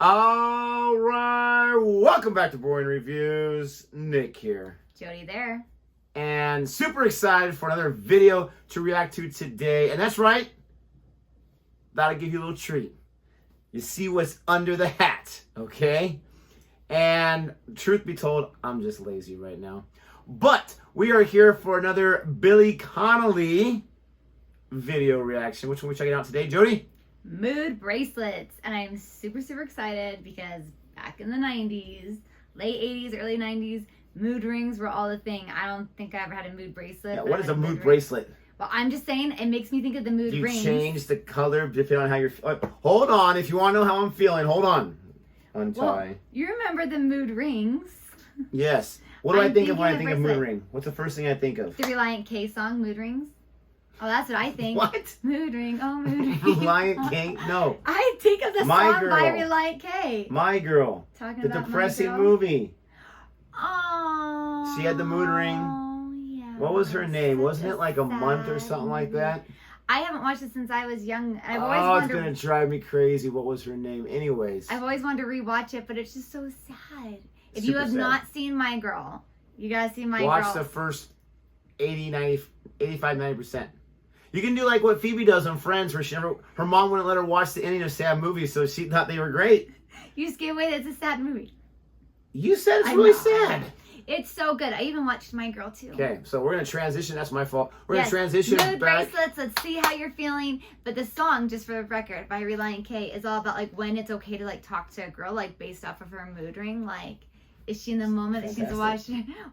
All right, welcome back to Boring Reviews. Nick here. Jodi there. And super excited for another video to react to today. And that's right, that'll give you a little treat. You see what's under the hat, okay? And truth be told, I'm just lazy right now. But we are here for another Billy Connolly video reaction. Which one are we checking out today, Jodi? Mood Bracelets. And I'm super excited because back in the 90s, late 80s, early 90s, mood rings were all the thing. I don't think I ever had a mood bracelet. Yeah, what is a mood bracelet? Well, I'm just saying it makes me think of the mood rings. You change the color depending on how you're feeling. Hold on, if you want to know how I'm feeling, hold on. Untie. Well, you remember the mood rings? Yes. What do I think of when I think of mood ring? What's the first thing I think of? The Reliant K song, Mood Rings. Oh, that's what I think. What? Mood ring. Oh, mood ring. Reliant K? No. I think of the My song Girl. by Reliant K. My Girl. Talking the about depressing My Girl? movie. Oh. She had the mood ring. Yeah. What was her name? Wasn't it like a month or something like that? I haven't watched it since I was young. I've always Oh, wanted it's going to drive me crazy. What was her name? Anyways. I've always wanted to rewatch it, but it's just so sad. If Super you have sad. not seen My Girl, you gotta see My Girl. Watch the first 85-90%. You can do like what Phoebe does on Friends, where her mom wouldn't let her watch the ending of sad movies, so she thought they were great. You just gave away that it's a sad movie. You said it's really sad. It's so good. I even watched My Girl too. Okay, so we're going to transition. That's my fault. We're going to transition Mood back. Bracelets, let's see how you're feeling. But the song, just for the record, by Reliant K, is all about like when it's okay to like talk to a girl, like based off of her mood ring. Like, is she in the moment that she needs to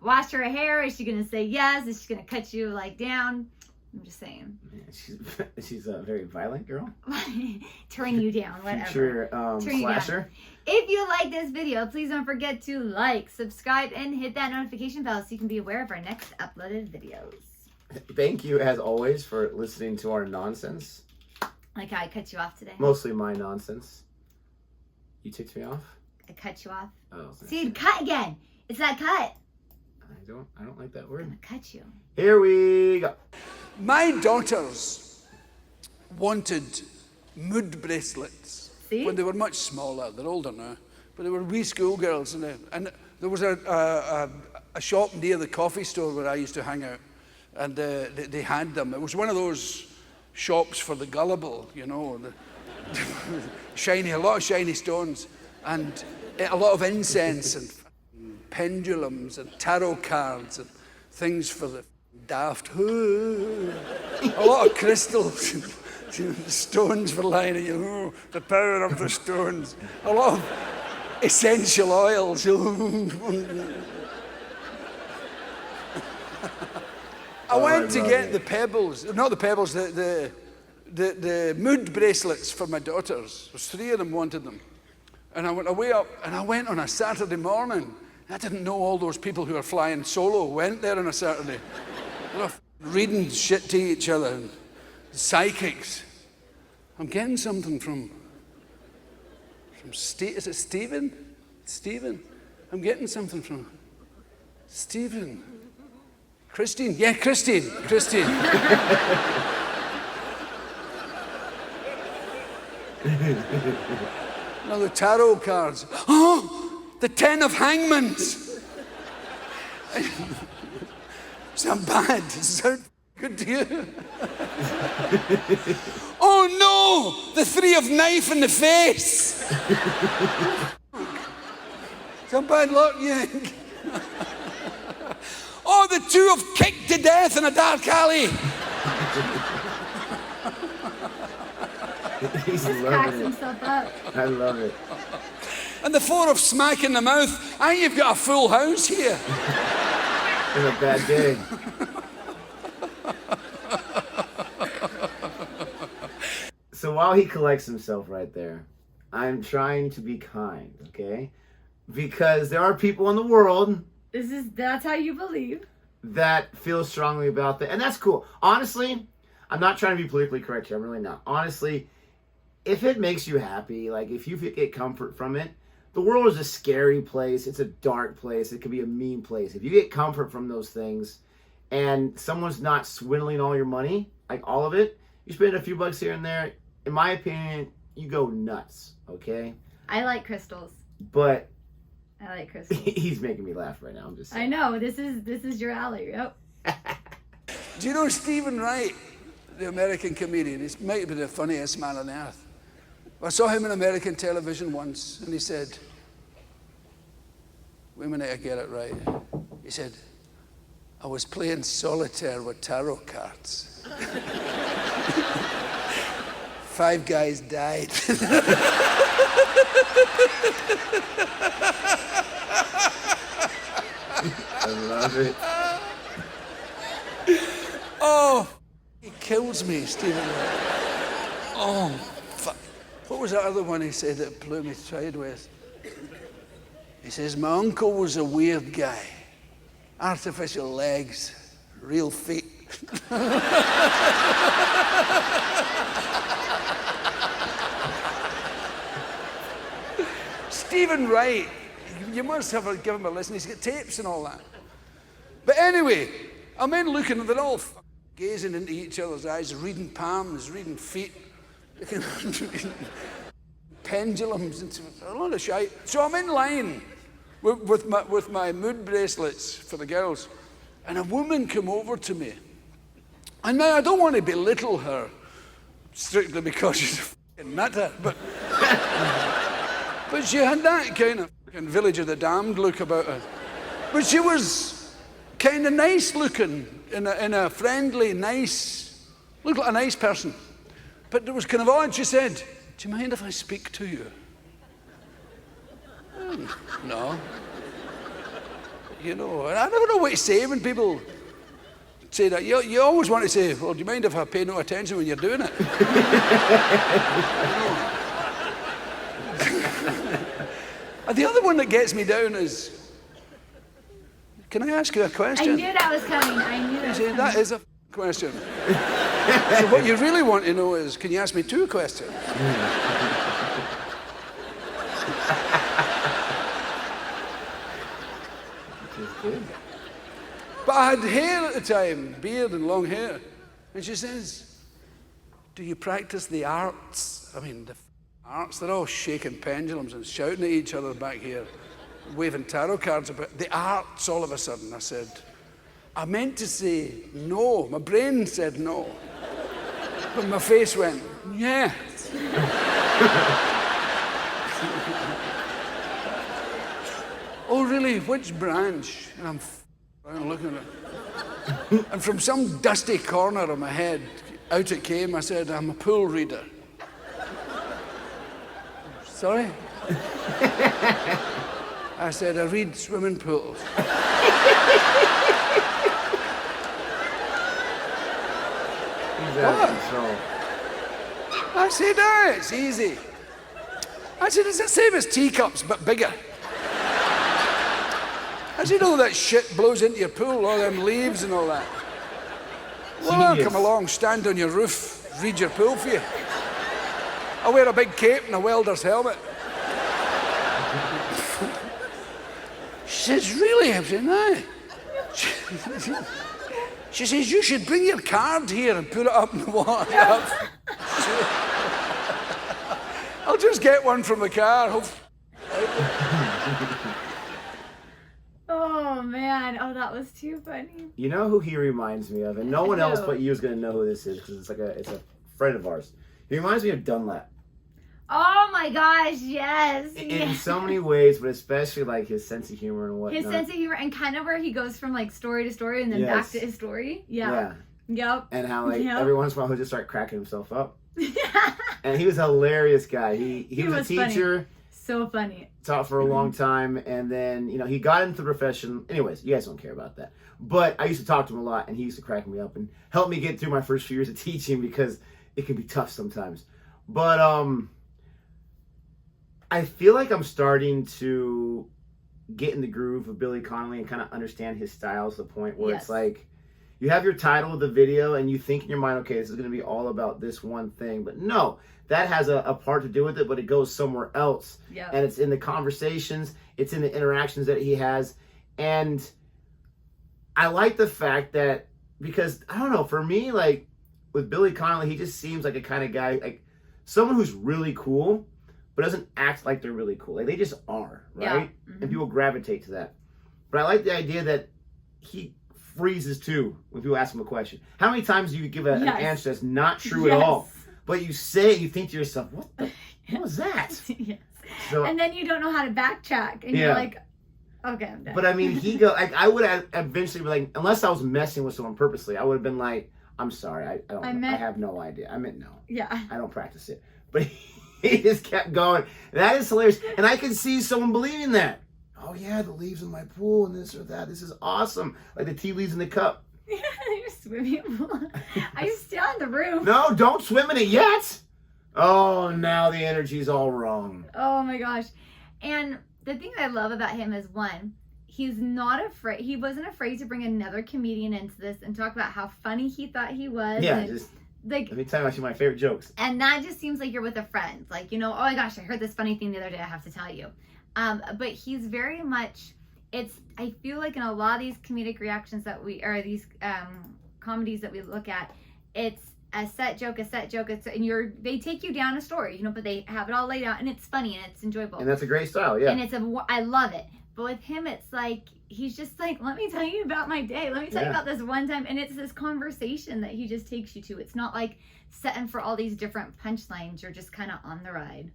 wash her hair? Is she going to say yes? Is she going to cut you like down? I'm just saying. Man, she's a very violent girl. Turn you down, whatever. Future slasher. If you like this video, please don't forget to like, subscribe, and hit that notification bell so you can be aware of our next uploaded videos. Thank you, as always, for listening to our nonsense. Like how I cut you off today. Mostly my nonsense. You ticked me off? I cut you off. Oh, See, cut again. It's that cut. I don't like that word. I'm gonna cut you. Here we go. My daughters wanted mood bracelets. See? When they were much smaller. They're older now, but they were wee schoolgirls, and there was a shop near the coffee store where I used to hang out, and they had them. It was one of those shops for the gullible, you know, a lot of shiny stones, and a lot of incense and pendulums and tarot cards and things for the daft. A lot of crystals. Stones for lining, you know, the power of the stones. A lot of essential oils. I went to get the pebbles, not the pebbles, the mood bracelets for my daughters. There's 3 of them wanted them. And I went away up, and I went on a Saturday morning. I didn't know all those people who are flying solo went there on a Saturday. They're reading shit to each other. And psychics. I'm getting something from Steve. Is it Stephen? Stephen. I'm getting something from Stephen. Christine. Yeah, Christine. Christine. No, the tarot cards. Oh, the 10 of Hangmans. Sound bad? Sound good to you? Oh no! The 3 of knife in the face! Some bad luck, Yank. Oh, the 2 of kicked to death in a dark alley! He's Just loving cracks it. himself up. I love it. And the 4 of smack in the mouth. And you've got a full house here. It's a bad day. So while he collects himself right there, I'm trying to be kind, okay? Because there are people in the world That's how you believe. that feel strongly about that. And that's cool. Honestly, I'm not trying to be politically correct here. I'm really not. Honestly, if it makes you happy, like if you get comfort from it, the world is a scary place. It's a dark place. It could be a mean place. If you get comfort from those things and someone's not swindling all your money, like all of it, you spend a few bucks here and there, in my opinion, you go nuts, okay? I like crystals. But I like crystals. he's making me laugh right now. I'm just saying. I know. This is your alley. Yep. Do you know Stephen Wright, the American comedian? He might be the funniest man on earth. I saw him on American television once, and he said, wait a minute, I get it right. He said, I was playing solitaire with tarot cards. 5 guys died. I love it. Oh, he kills me, Stephen Wright. Oh, fuck. What was that other one he said that blew me sideways? He says, my uncle was a weird guy. Artificial legs, real feet. Stephen Wright, you must have give him a listen. He's got tapes and all that. But anyway, I'm in looking, they're all gazing into each other's eyes, reading palms, reading feet, pendulums, and a lot of shite. So I'm in line with my mood bracelets for the girls, and a woman came over to me. And now I don't want to belittle her strictly because she's a fucking nutter, but she had that kind of fucking Village of the Damned look about her. But she was kind of nice looking, in a friendly, nice, looked like a nice person. But it was kind of odd. She said, do you mind if I speak to you? No. You know, and I never know what to say when people say that. You always want to say, well, do you mind if I pay no attention when you're doing it? And the other one that gets me down is, can I ask you a question? I knew that was coming. I knew that was coming. That is a question. So what you really want to know is, can you ask me 2 questions? But I had hair at the time, beard and long hair. And she says, do you practice the arts? I mean, the arts, they're all shaking pendulums and shouting at each other back here, waving tarot cards about the arts all of a sudden. I said, I meant to say no. My brain said no. But my face went, yeah. Oh, really? Which branch? And I'm looking at it. And from some dusty corner of my head, out it came. I said, I'm a pool reader. Sorry? I said, I read swimming pools. What? I said, no, it's easy. I said, it's the same as teacups, but bigger. I said, all that shit blows into your pool, all them leaves and all that. Well, I'll come along, stand on your roof, read your pool for you. I'll wear a big cape and a welder's helmet. She says, really? I said, no. She says, you should bring your card here and put it up in the water. I'll just get one from the car. Oh, man. Oh, that was too funny. You know who he reminds me of? And no one else but you is going to know who this is because it's a friend of ours. He reminds me of Dunlap. Oh my gosh, yes. In so many ways, but especially like his sense of humor and whatnot. His sense of humor and kind of where he goes from like story to story and then back to his story. Yeah. Yep. And how like every once in a while he'll just start cracking himself up. And he was a hilarious guy. He was a teacher. Funny. So funny. Taught for a long time, and then he got into the profession. Anyways, you guys don't care about that. But I used to talk to him a lot, and he used to crack me up and help me get through my first few years of teaching because it can be tough sometimes. But I feel like I'm starting to get in the groove of Billy Connolly and kind of understand his style to the point where it's like you have your title of the video and you think in your mind, okay, this is going to be all about this one thing. But no, that has a part to do with it, but it goes somewhere else. Yeah. And it's in the conversations, it's in the interactions that he has. And I like the fact that, because, I don't know, for me, like, with Billy Connolly, he just seems like a kind of guy, like, someone who's really cool, but doesn't act like they're really cool. Like they just are, right? Yeah. And people gravitate to that. But I like the idea that he freezes too when people ask him a question. How many times do you give an answer that's not true at all? But you say it, you think to yourself, what was that? Yes. So, and then you don't know how to backtrack. And you're like, okay, I'm done. But I mean, I would have eventually be like, unless I was messing with someone purposely, I would have been like, I'm sorry, I have no idea. I meant no. Yeah. I don't practice it. But he just kept going. That is hilarious. And I can see someone believing that. Oh yeah, the leaves in my pool and this or that. This is awesome. Like the tea leaves in the cup. Yeah, you're swimming pool. Are you still on the roof? No, don't swim in it yet. Oh, now the energy's all wrong. Oh my gosh. And the thing I love about him is one, he's not afraid. He wasn't afraid to bring another comedian into this and talk about how funny he thought he was. Yeah, and, just like, let me tell you actually my favorite jokes. And that just seems like you're with a friend. Like, you know, oh my gosh, I heard this funny thing the other day. I have to tell you. But he's very much, I feel like in a lot of these comedic reactions that these comedies that we look at, it's a set joke, and they take you down a story, you know, but they have it all laid out and it's funny and it's enjoyable. And that's a great style, yeah. And I love it. But with him, it's like, he's just like, let me tell you about my day. Let me tell you about this one time. And it's this conversation that he just takes you to. It's not like setting for all these different punchlines. You're just kind of on the ride.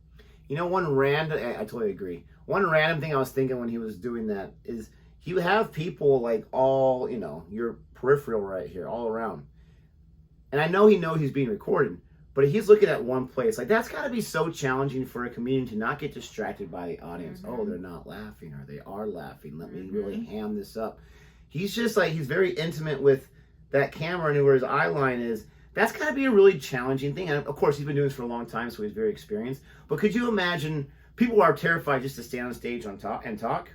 You know, I totally agree. One random thing I was thinking when he was doing that is he would have people like all, you know, your peripheral right here, all around. And I know he knows he's being recorded, but he's looking at one place. Like, that's got to be so challenging for a comedian to not get distracted by the audience. Mm-hmm. Oh, they're not laughing, or they are laughing. Let me really ham this up. He's just like, he's very intimate with that camera and where his eye line is. That's got to be a really challenging thing. And of course, he's been doing this for a long time, so he's very experienced. But could you imagine, people are terrified just to stand on stage and talk.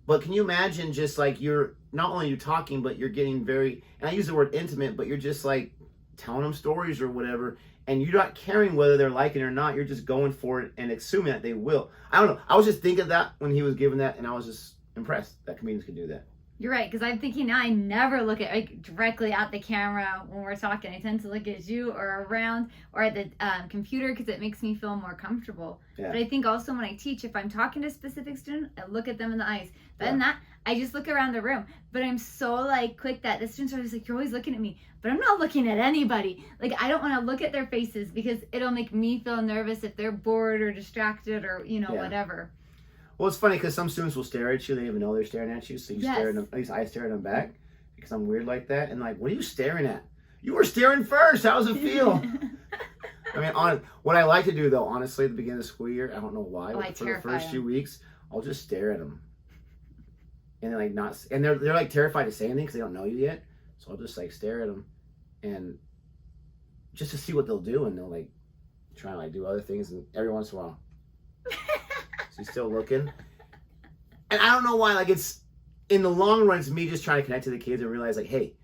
But can you imagine just like you're, not only you're talking, but you're getting very, and I use the word intimate, but you're just like telling them stories or whatever, and you're not caring whether they're liking it or not. You're just going for it and assuming that they will. I don't know. I was just thinking of that when he was giving that, and I was just impressed that comedians could do that. You're right, because I'm thinking now I never look at directly at the camera when we're talking. I tend to look at you or around or at the computer because it makes me feel more comfortable. Yeah. But I think also when I teach, if I'm talking to a specific student, I look at them in the eyes. But in that, I just look around the room. But I'm so like quick that the students are always like, you're always looking at me. But I'm not looking at anybody. Like, I don't want to look at their faces because it'll make me feel nervous if they're bored or distracted or, you know, whatever. Well, it's funny because some students will stare at you. They don't even know they're staring at you. So you stare at them. At least I stare at them back because I'm weird like that. And like, what are you staring at? You were staring first. How does it feel? I mean, what I like to do though, honestly, at the beginning of the school year, I don't know why, but for the first few weeks, I'll just stare at them. And they're like they're like terrified to say anything because they don't know you yet. So I'll just like stare at them and just to see what they'll do. And they'll like try and like do other things. And every once in a while. He's still looking. And I don't know why, like, it's in the long run, it's me just trying to connect to the kids and realize, like, hey,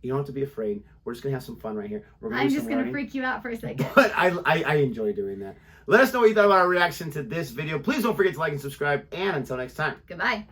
you don't have to be afraid. We're just gonna have some fun right here. I'm just gonna freak you out for a second. But I enjoy doing that. Let us know what you thought about our reaction to this video. Please don't forget to like and subscribe. And until next time. Goodbye.